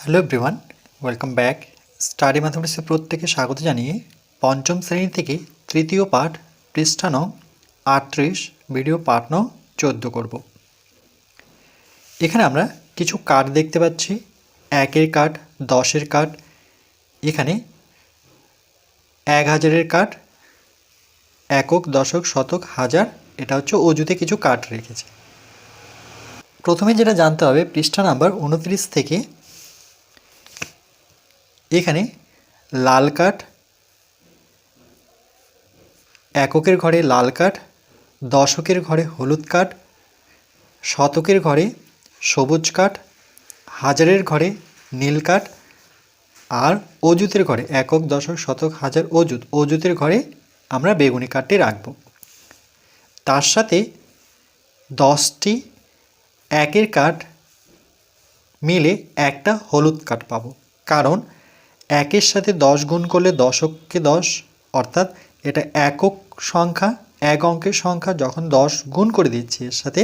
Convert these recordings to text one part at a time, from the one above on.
Hello everyone, welcome back. Study ম্যাথমেটিক্সে প্রত্যেকে স্বাগত জানিয়ে পঞ্চম শ্রেণী থেকে তৃতীয় পাঠ পৃষ্ঠা নং 38 ভিডিও পাঠ নং 14 করব। এখানে আমরা কিছু কার্ড দেখতে পাচ্ছি, 1-এর কার্ড, 10-এর কার্ড, এখানে 1000-এর কার্ড, একক, দশক, শতক, হাজার, এটা হচ্ছে অজুতে কিছু কার্ড রেখেছে। প্রথমে যেটা জানতে হবে, পৃষ্ঠা নাম্বার 29 থেকে এখানে লাল কাঠ, এককের ঘরে লাল কাঠ, দশকের ঘরে হলুদ কাঠ, শতকের ঘরে সবুজ কাঠ, হাজারের ঘরে নীল কাঠ, আর অজুতের ঘরে একক, দশক, শতক, হাজার, অজুতের ঘরে আমরা বেগুনি কাঠটি রাখব। তার সাথে 10টি একের কাঠ মিলে একটা হলুদ কাঠ পাবো, কারণ একের সাথে 10 গুণ করলে দশককে 10, অর্থাৎ এটা একক সংখ্যা, এক অঙ্কের সংখ্যা, যখন 10 গুণ করে দিচ্ছি এর সাথে,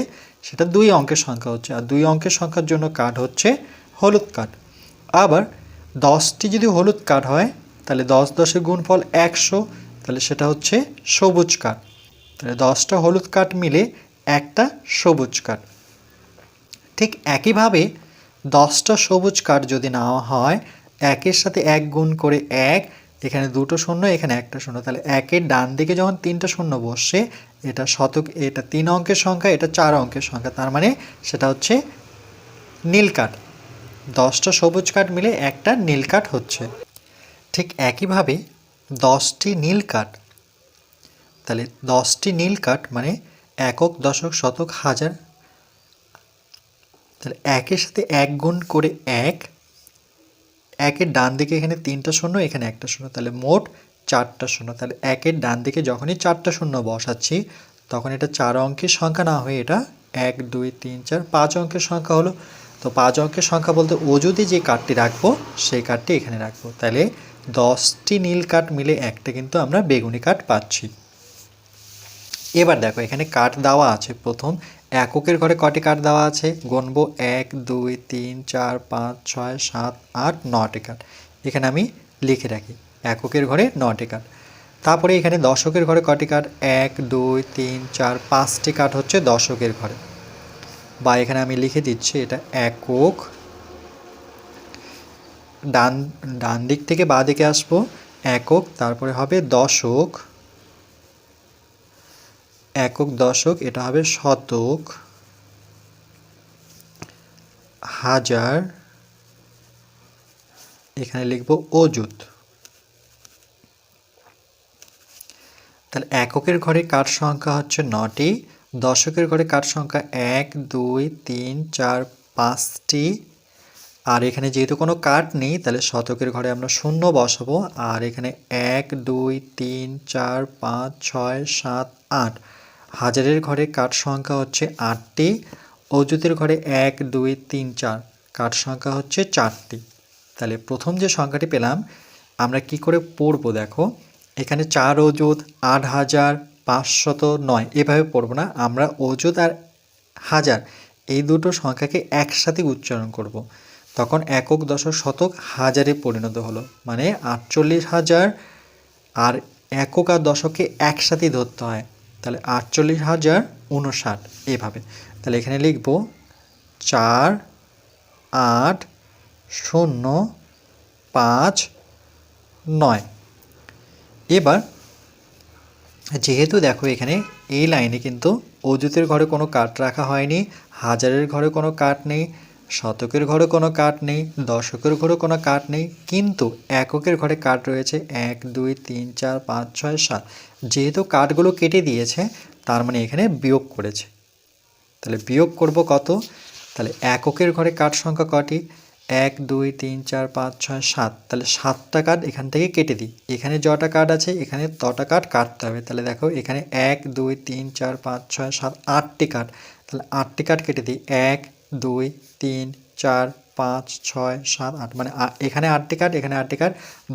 সেটা 2 অঙ্কের সংখ্যা হচ্ছে, আর 2 অঙ্কের সংখ্যার জন্য কাঠ হচ্ছে হলুদ কাঠ। আবার 10টি যদি হলুদ কাঠ হয় তাহলে 10-10-এর গুণফল 100, তাহলে সেটা হচ্ছে সবুজ কাঠ। তাহলে 10টা হলুদ কাঠ মিলে একটা সবুজ কাঠ। ঠিক একইভাবে 10টা সবুজ কাঠ যদি নেওয়া হয়, একের সাথে 1 গুণ করে 1, এখানে 2টো শূন্য, এখানে একটা শূন্য, তাহলে একের ডান দিকে যখন 3টা শূন্য বসে, এটা শতক, এটা 3 অঙ্কের সংখ্যা, এটা 4 অঙ্কের সংখ্যা, তার মানে সেটা হচ্ছে নীল কাঠ। 10টা সবুজ কাঠ মিলে একটা নীল কাঠ হচ্ছে। ঠিক একইভাবে 10টি নীল কাঠ, তাহলে 10টি নীল কাঠ মানে একক, দশক, শতক, হাজার, তাহলে একের সাথে 1 গুণ করে 1, একের ডান দিকে এখানে 3টা শূন্য, এখানে একটা শূন্য, তাহলে মোট 4টা শূন্য। তাহলে একের ডান দিকে যখনই 4টা শূন্য বসাচ্ছি, তখন এটা 4 অঙ্কের সংখ্যা না হয়ে এটা 1, 2, 3, 4, 5 অঙ্কের সংখ্যা হলো। তো 5 অঙ্কের সংখ্যা বলতে অজুতে যে কাঠটি রাখবো সেই কাঠটি এখানে রাখবো। তাহলে 10টি নীল কাঠ মিলে একটা কিন্তু আমরা বেগুনি কাঠ পাচ্ছি। এবার দেখো এখানে কাঠ দেওয়া আছে। প্রথম এককের ঘরে কটি কাঠ দেওয়া আছে গণবো, 1, 2, 3, 4, 5, 6, 7, 8, 9টি কাঠ। এখানে আমি লিখে রাখি এককের ঘরে 9টি কাঠ। তারপরে এখানে দশকের ঘরে কটি কাঠ, 1, 2, 3, 4, 5টি কাঠ হচ্ছে দশকের ঘরে, বা এখানে আমি লিখে দিচ্ছি এটা একক, ডান দিক থেকে বাঁ দিকে আসবো, একক, তারপরে হবে দশক, একক, দশক, এটা হবে শতক, হাজার, এখানে লিখব অযুত। তাহলে এককের ঘরে কাঠ সংখ্যা হচ্ছে 9টি, দশকের ঘরে কাঠ সংখ্যা 1, 2, 3, 4, 5টি, আর এখানে যেহেতু কোনো কাঠ নেই তাহলে শতকের ঘরে আমরা শূন্য বসাবো, আর এখানে 1, 2, 3, 4, 5, 6, 7, 8। হাজারের ঘরে কাঠ সংখ্যা হচ্ছে 8টি, অযুতের ঘরে 1, 2, 3, 4, কাঠ সংখ্যা হচ্ছে 4টি। তাহলে প্রথম যে সংখ্যাটি পেলাম আমরা কি করে পড়বো দেখো, এখানে 4 অযুত, 8509, এভাবে পড়বো না, আমরা অযুত আর হাজার এই দুটো সংখ্যাকে একসাথে উচ্চারণ করব। তখন একক, দশক, শতক, হাজারে পরিণত হলো, মানে 48,000, আর একক আর দশককে একসাথেই ধরতে হয়, তাহলে 48,059 এভাবে। তাহলে এখানে লিখব 4, 8, 0, 5, 9। এবার যেহেতু দেখো এখানে এই লাইনে কিন্তু অযুতের ঘরে কোনো কাঠ রাখা হয়নি, হাজারের ঘরে কোনো কাঠ নেই, শতকের ঘরে কোনো কাঠ নেই, দশকের ঘরে কোনো কাঠ নেই, কিন্তু এককের ঘরে কাঠ রয়েছে 1, 2, 3, 4, 5, 6, 7। যেহেতু কাঠগুলো কেটে দিয়েছে তার মানে এখানে বিয়োগ করেছে। তাহলে বিয়োগ করব কত, তাহলে এককের ঘরে কাঠ সংখ্যা কটি, 1, 2, 3, 4, 5, 6, 7, তাহলে 7টা কাঠ এখান থেকে কেটে দিই, এখানে যটা কাঠ আছে এখানে তটা কাঠ কাটতে হবে। তাহলে দেখো এখানে 1, 2, 3, 4, 5, 6, 7, 8টি কাঠ, তাহলে 8টি কাঠ কেটে দিই, 1, 2, 3, 4, 5, 6, 7, 8, মানে এখানে 8টি কাঠ, এখানে 8টি কাঠ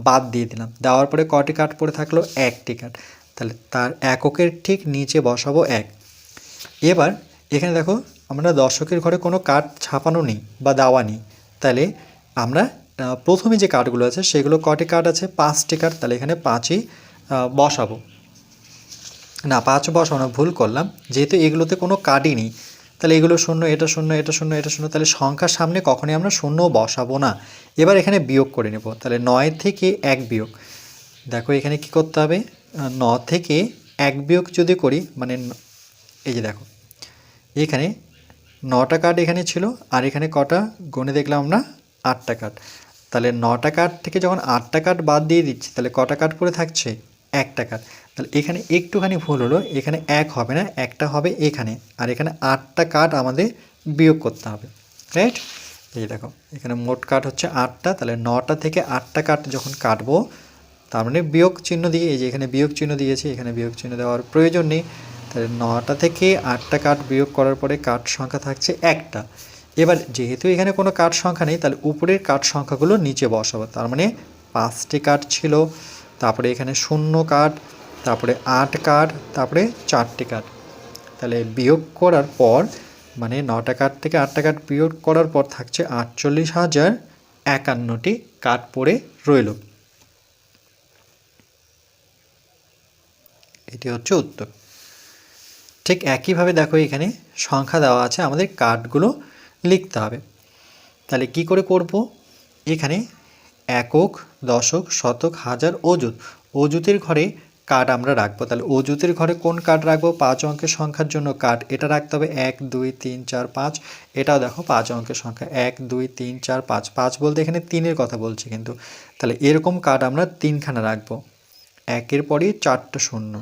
বাদ দিয়ে দিলাম। দেওয়ার পরে কটি কাঠ পড়ে থাকলো, 1টি কাঠ, তাহলে তার এককের ঠিক নিচে বসাবো 1। এবার এখানে দেখো আমরা দশকের ঘরে কোনো কাঠ ছাপানো নেই বা দেওয়া নেই, তাহলে আমরা প্রথমে যে কার্ডগুলো আছে সেগুলো কটি কার্ড আছে, 5টি কার্ড, তাহলে এখানে 5ই বসাবো। না 5 বসাবো না, ভুল করলাম, যেহেতু এগুলোতে কোনো কার্ডই নেই তাহলে এগুলো শূন্য, এটা শূন্য, এটা শূন্য, এটা শূন্য, তাহলে সংখ্যার সামনে কখনোই আমরা শূন্য বসাবো না। এবার এখানে বিয়োগ করে নেব, তাহলে 9 থেকে 1 বিয়োগ, দেখো এখানে কি করতে হবে, 9 থেকে 1 বিয়োগ যদি করি মানে এই যে দেখো এখানে 9টা কার্ড এখানে ছিল, আর এখানে কটা গুণে দেখলাম আমরা 8টা কার্ড, তাহলে 9টা কার্ড থেকে যখন 8টা কার্ড বাদ দিয়ে দিচ্ছি তাহলে কটা কার্ড পড়ে থাকছে, 1টা কার্ড। তাহলে এখানে একটুখানি ভুল হলো, এখানে 1 হবে না, একটা হবে এখানে, আর এখানে 8টা কার্ড আমাদের বিয়োগ করতে হবে, রাইট। এই দেখো এখানে মোট কার্ড হচ্ছে 8টা, তাহলে 9টা থেকে 8টা কার্ড যখন কাটবো তার মানে বিয়োগ চিহ্ন দিয়ে, এই যে এখানে বিয়োগ চিহ্ন দিয়েছি, এখানে বিয়োগ চিহ্ন দেওয়ার প্রয়োজন নেই, তাহলে 9টা থেকে 8টা কার্ড বিয়োগ করার পরে কার্ড সংখ্যা থাকছে 1টা। এবার যেহেতু এখানে কোনো কার্ড সংখ্যা নেই তাহলে উপরের কার্ড সংখ্যাগুলো নিচে বসাবো, তার মানে 5টি কার্ড ছিল, তারপরে এখানে 0 কার্ড, তারপরে 8 কার্ড, তারপরে 4টি কার্ড, তাহলে বিয়োগ করার পর মানে 9টা কার্ড থেকে 8টা কার্ড বিয়োগ করার পর থাকছে 48,051টি কার্ড পড়ে রইল। এটি হচ্ছে উত্তর। ঠিক একইভাবে দেখো এখানে সংখ্যা দেওয়া আছে, আমাদের কার্ডগুলো লিখতে হবে। তাহলে কি করে করব, এখানে একক, দশক, শতক, হাজার, অযুত, অযুতের ঘরে কার্ড আমরা রাখবো। তাহলে অযুতের ঘরে কোন কার্ড রাখবো, 5 অঙ্কের সংখ্যার জন্য কার্ড এটা রাখতে হবে 1 2 3 4 5, এটাও দেখো 5 অঙ্কের সংখ্যা 1 2 3 4 5, 5 বলতে এখানে 3-এর কথা বলছি কিন্তু, তাহলে এরকম কার্ড আমরা 3খানা রাখবো। 1-এর পরই 4টা শূন্য,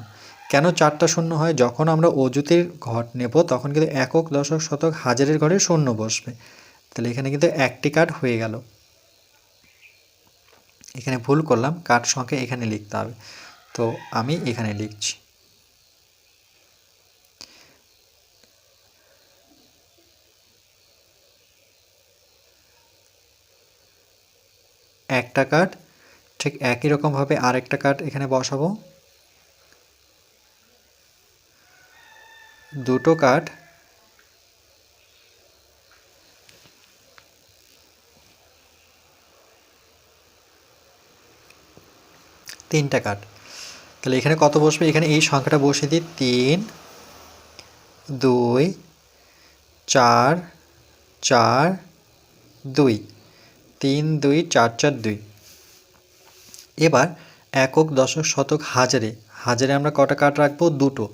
কেন 4টা শূন্য হয়, যখন আমরা অযুতের ঘর নেব তখন কিন্তু একক, দশক, শতক, হাজারের ঘরে শূন্য বসবে, তাহলে এখানে কিন্তু 1টি কার্ড হয়ে গেল। এখানে ভুল করলাম, কার্ড সংখ্যা এখানে লিখতে হবে, তো আমি এখানে লিখছি। একটা কার্ড, ঠিক একই রকমভাবে আরেকটা কার্ড এখানে বসাবো, দুটো কার্ড, তিনটা কার্ড, তাহলে এখানে কত বসবে, এখানে এই সংখ্যাটা বসিয়ে দিই 3 2 4 4 2, 3 2 4 4 2। এবার একক, দশক, শতক, হাজারে, হাজারে আমরা কটা কার্ড রাখবো, দুটো,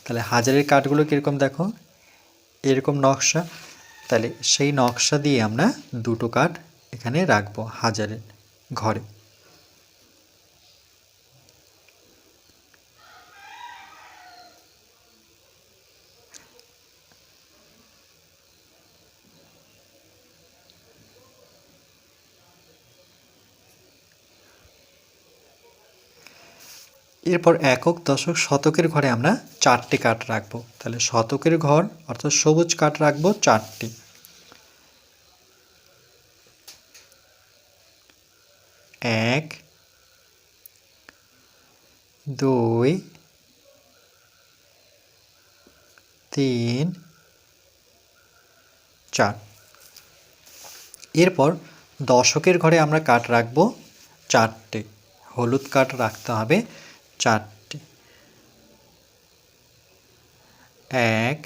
তাহলে হাজারের কার্ডগুলো কীরকম দেখো এরকম নকশা, তাহলে সেই নকশা দিয়ে আমরা দুটো কার্ড এখানে রাখবো হাজারের ঘরে। এরপর একক, দশক, শতকের ঘরে আমরা 4টি কার্ড রাখবো, তাহলে শতকের ঘর অর্থাৎ সবুজ কার্ড রাখবো 4টি। 1 2 3 4। এরপর দশকের ঘরে আমরা কার্ড রাখবো 4টি, হলুদ কার্ড রাখতে হবে 4টি। 1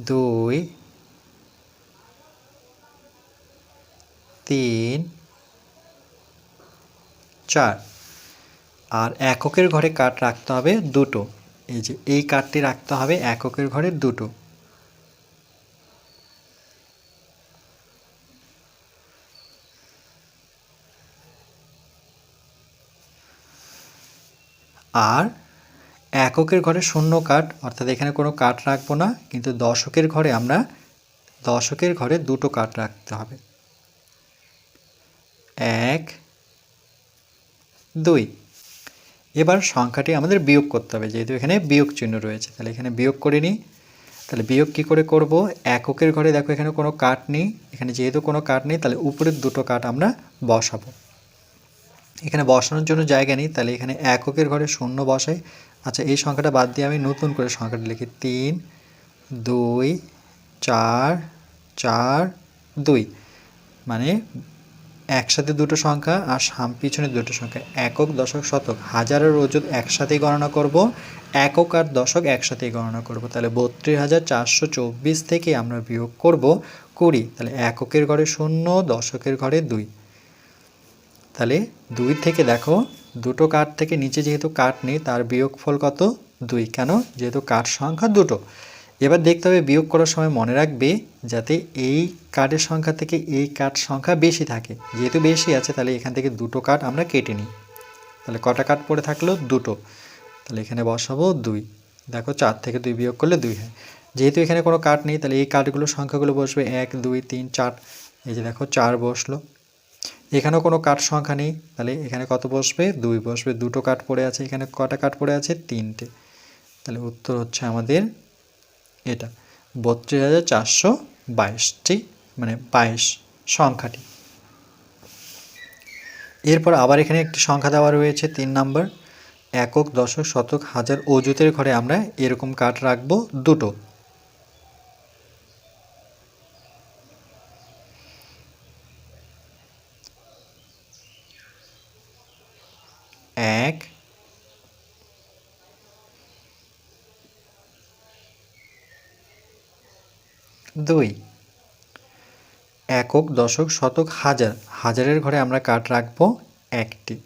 2 3 4। আর এককের ঘরে কার্ড রাখতে হবে দুটো, এই যে এই কার্ডটি রাখতে হবে এককের ঘরে দুটো। আর এককের ঘরে শূন্য কার্ড, অর্থাৎ এখানে কোনো কার্ড রাখবো না, কিন্তু দশকের ঘরে আমরা দশকের ঘরে দুটো কার্ড রাখতে হবে 1 2। এবার সংখ্যাটি আমাদের বিয়োগ করতে হবে, যেহেতু এখানে বিয়োগ চিহ্ন রয়েছে, তাহলে এখানে বিয়োগ করে নিই। তাহলে বিয়োগ কী করে করব, এককের ঘরে দেখো এখানে কোনো কার্ড নেই, এখানে যেহেতু কোনো কার্ড নেই তাহলে উপরের দুটো কার্ড আমরা বসাবো। এখানে বসানোর জন্য জায়গা নেই, তাহলে এখানে এককের ঘরে শূন্য বসাই। আচ্ছা এই সংখ্যাটা বাদ দিয়ে আমি নতুন করে সংখ্যাটা লিখি 3 2 4 4 2, মানে একসাথে দুটো সংখ্যা আর পিছনে দুটো সংখ্যা, একক দশক শতক। হাজারের অযুত একসাথেই গণনা করব, একক আর দশক একসাথেই গণনা করব। তাহলে 32,424 থেকে আমরা বিয়োগ করব 20, তাহলে এককের ঘরে 0, দশকের ঘরে 2। তাহলে 2 থেকে দেখো দুটো কাঠ থেকে নিচে যেহেতু কাঠ নেই তার বিয়োগফল কত? 2। কেন? যেহেতু কাঠ সংখ্যা দুটো। এবার দেখতে হবে বিয়োগ করার সময় মনে রাখবে যাতে এই কাঠের সংখ্যা থেকে এই কাঠ সংখ্যা বেশি থাকে। যেহেতু বেশি আছে তাহলে এখান থেকে দুটো কাঠ আমরা কেটে নিই। তাহলে কটা কাঠ পড়ে থাকলো? দুটো। তাহলে এখানে বসাবো 2। দেখো 4 থেকে 2 বিয়োগ করলে 2 হয়। যেহেতু এখানে কোনো কাঠ নেই তাহলে এই কাঠগুলো সংখ্যাগুলো বসবে 1 2 3 4। এই যে দেখো 4 বসলো। এখানেও কোনো কাঠ সংখ্যা নেই তাহলে এখানে কত বসবে? 2 বসবে। দুটো কাঠ পড়ে আছে, এখানে কটা কাঠ পড়ে আছে? 3টে। তাহলে উত্তর হচ্ছে আমাদের এটা 32,422টি, মানে 22 সংখ্যাটি। এরপর আবার এখানে একটি সংখ্যা দেওয়া রয়েছে 3 নম্বর, একক দশক শতক হাজার অযুতের ঘরে আমরা এরকম কাঠ রাখবো দুটো। এক, দুই। একক দশক শতক হাজার, হাজারের ঘরে আমরা কাঠ রাখবো একটি।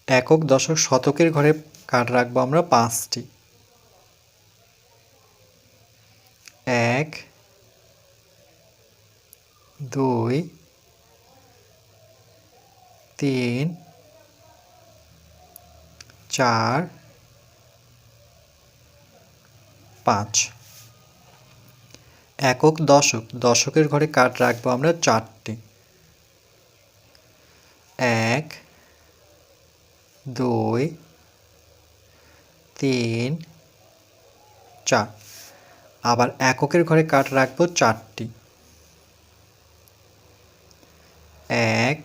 একক দশক শতকের ঘরে কাঠ রাখবো আমরা 5টি। 1 2 3 4 5। একক দশক, দশকের ঘরে কাঠ রাখবো আমরা 4টি। 1 2 3 4। আবার এককের ঘরে কাঠ রাখবো 4টি। 1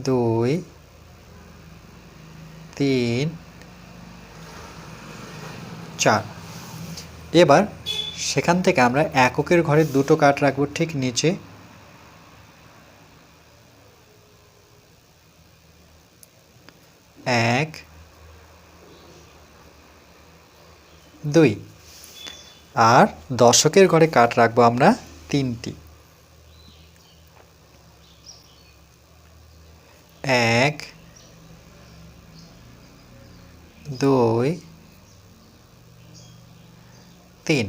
2 3 4। এবার সেখান থেকে আমরা এককের ঘরে দুটো কাঠ রাখবো ঠিক নিচে। 1 2। আর দশকের ঘরে কাঠ রাখবো আমরা 3টি। 1 2 3।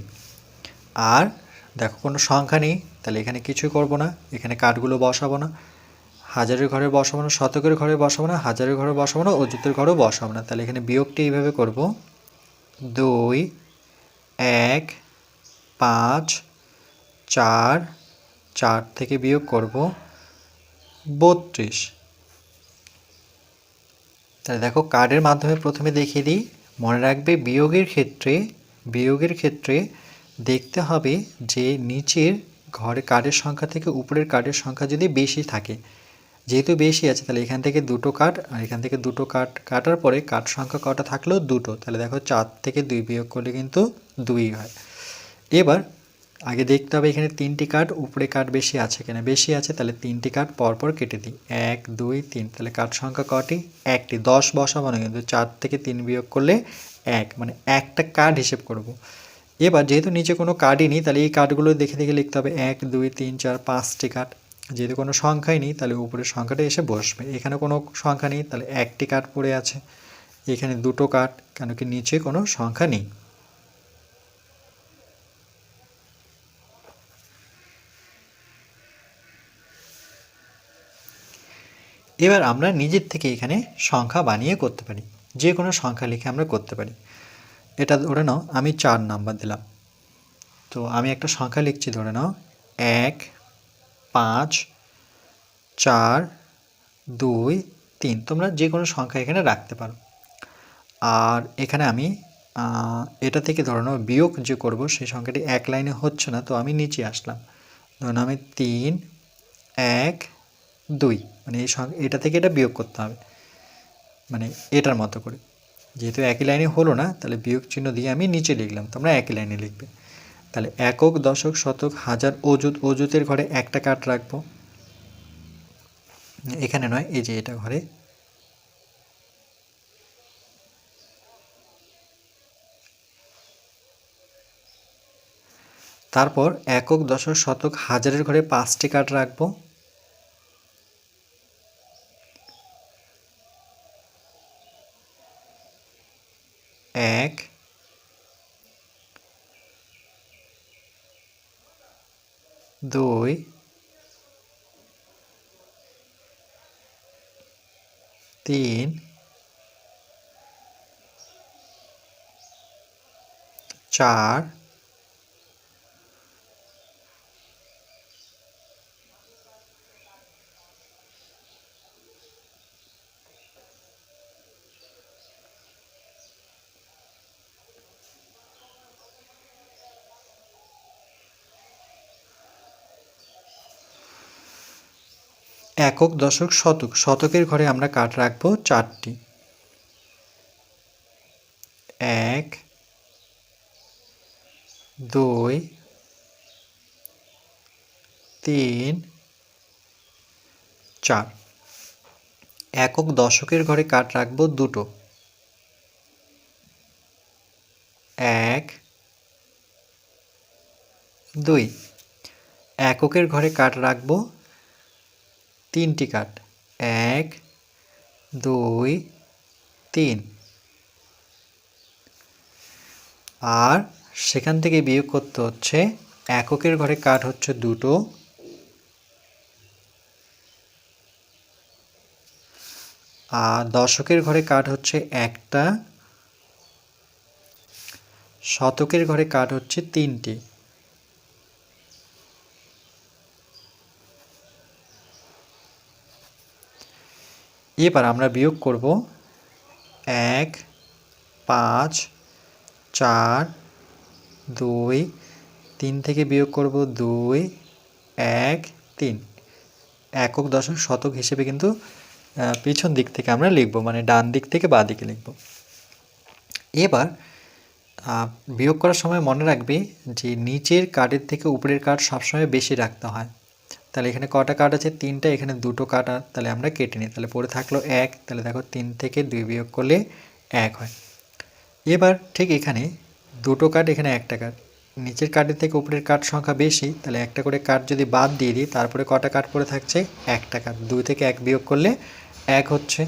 আর দেখো কোনো সংখ্যা নেই তাহলে এখানে কিছুই করব না, এখানে কাঠগুলো বসাবো না। হাজারের ঘরে বসাবো না, শতকের ঘরে বসাবো না, হাজারের ঘরে বসাবো না, অযুতের ঘরেও বসাবো না। তাহলে এখানে বিয়োগটি এইভাবে করব, 2 1 5 4, 4 থেকে বিয়োগ করব 32। তাহলে দেখো কার্ডের মাধ্যমে প্রথমে দেখিয়ে দিই। মনে রাখবে বিয়োগের ক্ষেত্রে দেখতে হবে যে নিচের ঘরে কার্ডের সংখ্যা থেকে উপরের কার্ডের সংখ্যা যদি বেশি থাকে। যেহেতু বেশি আছে তাহলে এখান থেকে দুটো কাঠ আর এখান থেকে দুটো কাঠ কাটার পরে কাঠ সংখ্যা কটা থাকলো? দুটো। তাহলে দেখো 4 থেকে 2 বিয়োগ করলে কিন্তু 2 হয়। এবার আগে দেখতে হবে এখানে 3টি কাঠ, উপরে কাঠ বেশি আছে কিনা। বেশি আছে তাহলে 3টি কাঠ পরপর কেটে দিই, 1 2 3। তাহলে কাঠ সংখ্যা কটি? 1টি। 10 বসাবো না কিন্তু, 4 থেকে 3 বিয়োগ করলে 1, মানে একটা কাঠ হিসেব করব। এবার যেহেতু নিচে কোনো কার্ডই নেই তাহলে এই কাঠগুলো দেখে দেখে লিখতে হবে, 1 2 3 4 5টি কাঠ। যেহেতু কোনো সংখ্যাই নেই তাহলে উপরের সংখ্যাটা এসে বসবে। এখানে কোনো সংখ্যা নেই তাহলে 1টি কাঠ পড়ে আছে, এখানে দুটো কাঠ, কেন কি নিচে কোনো সংখ্যা নেই। এবার আমরা নিজের থেকে এখানে সংখ্যা বানিয়ে করতে পারি, যে কোনো সংখ্যা লিখে আমরা করতে পারি। এটা ধরে নাও আমি 4 নাম্বার দিলাম, তো আমি একটা সংখ্যা লিখছি, ধরে নাও 1 5 4 2 3। তোমরা যে কোনো সংখ্যা এখানে রাখতে পারো। আর এখানে আমি এটা থেকে ধরে নাও বিয়োগ যে করব সেই সংখ্যাটি এক লাইনে হচ্ছে না, তো আমি নিচে আসলাম। ধরুন আমি 3 1 2, মানে এই এটা থেকে এটা বিয়োগ করতে হবে। মানে এটার মতো করে। যেহেতু একই লাইনে হলো না, তাহলে বিয়োগ চিহ্ন দিয়ে আমি নিচে লিখলাম, তোমরা একই লাইনে লিখবে। তাহলে একক, দশক, শতক, হাজার, অযুত। অযুতের ঘরে একটা কাঠ রাখবো, এখানে নয়, এই যে এটা ঘরে। তারপর একক, দশক, শতক, হাজারের ঘরে 5টি কাঠ রাখবো। এক, দুই, তিন, চার, একক, দশক, শতক। শতকের ঘরে আমরা কাঠ রাখবো 4টি। এক, দুই, তিন, চার। একক, দশকের ঘরে কাঠ রাখবো 2টো। এক, দুই। এককের ঘরে কাঠ রাখবো 3টি কাঠ। এক, দুই, তিন। আর সেখান থেকে বিয়োগ করতে হচ্ছে, এককের ঘরে কাঠ হচ্ছে 2টো, আর দশকের ঘরে কাঠ হচ্ছে 1টা, শতকের ঘরে কাঠ হচ্ছে 3টি। এবার আমরা বিয়োগ করব 1, 5, 4, 2, 3 থেকে বিয়োগ করব 2, 1, 3। একক, দশক, শতক হিসেবে কিন্তু পিছন দিক থেকে আমরা লিখব, মানে ডান দিক থেকে বাঁ দিকে লিখব। এবার বিয়োগ করার সময় মনে রাখবে যে নিচের কার্ডের থেকে উপরের কার্ড সবসময় বেশি রাখতে হয়। তাহলে এখানে কটা কার্ড আছে? 3টা, এখানে 2টো কার্ড, তাহলে আমরা কেটে নিই। তাহলে পড়ে থাকলো 1, তাহলে দেখো 3 থেকে 2 বিয়োগ করলে 1 হয়। এবার ঠিক এখানে 2টো কার্ড, এখানে 1টা কার্ড। নিচের কার্ডের থেকে উপরের কার্ড সংখ্যা বেশি, তাহলে একটা করে কার্ড যদি বাদ দিয়ে দিই, তারপরে কটা কার্ড পড়ে থাকছে? 1টা কার্ড। 2 থেকে 1 বিয়োগ করলে 1 হচ্ছে।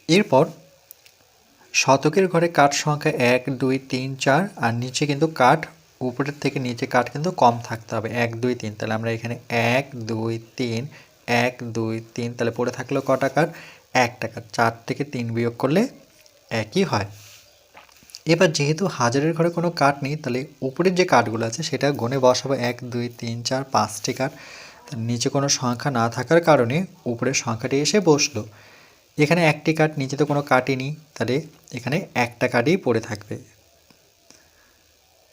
এরপর শতকের ঘরে কাঠ সংখ্যা 1, 2, 3, 4, আর নিচে কিন্তু কাঠ উপরের থেকে নিচে কাঠ কিন্তু কম থাকতে হবে, 1, 2, 3। তাহলে আমরা এখানে 1, 2, 3, 1, 2, 3, তাহলে পড়ে থাকলো কটা কাঠ? 1টা কাঠ। 4 থেকে 3 বিয়োগ করলে 1ই হয়। এবার যেহেতু হাজারের ঘরে কোনো কাঠ নেই, তাহলে উপরের যে কাঠগুলো আছে সেটা গুণে বসাবো, 1, 2, 3, 4, 5টি কাঠ। নিচে কোনো সংখ্যা না থাকার কারণে উপরের সংখ্যাটি এসে বসলো। এখানে 1টি কাঠ, নিচে তো কোনো কাঠই নেই, তাহলে এখানে 1টা কাঠই পড়ে থাকবে।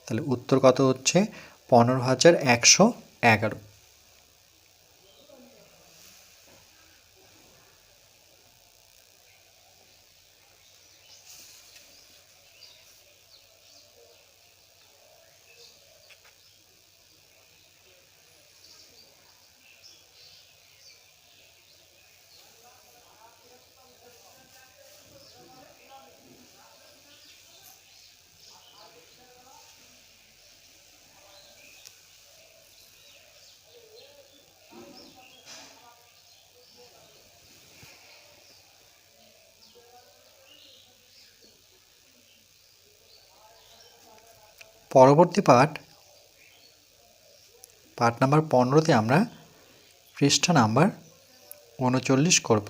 তাহলে উত্তর কত হচ্ছে? 15,111। পরবর্তী পাঠ নাম্বার 15তে আমরা পৃষ্ঠা নাম্বার 39 করব।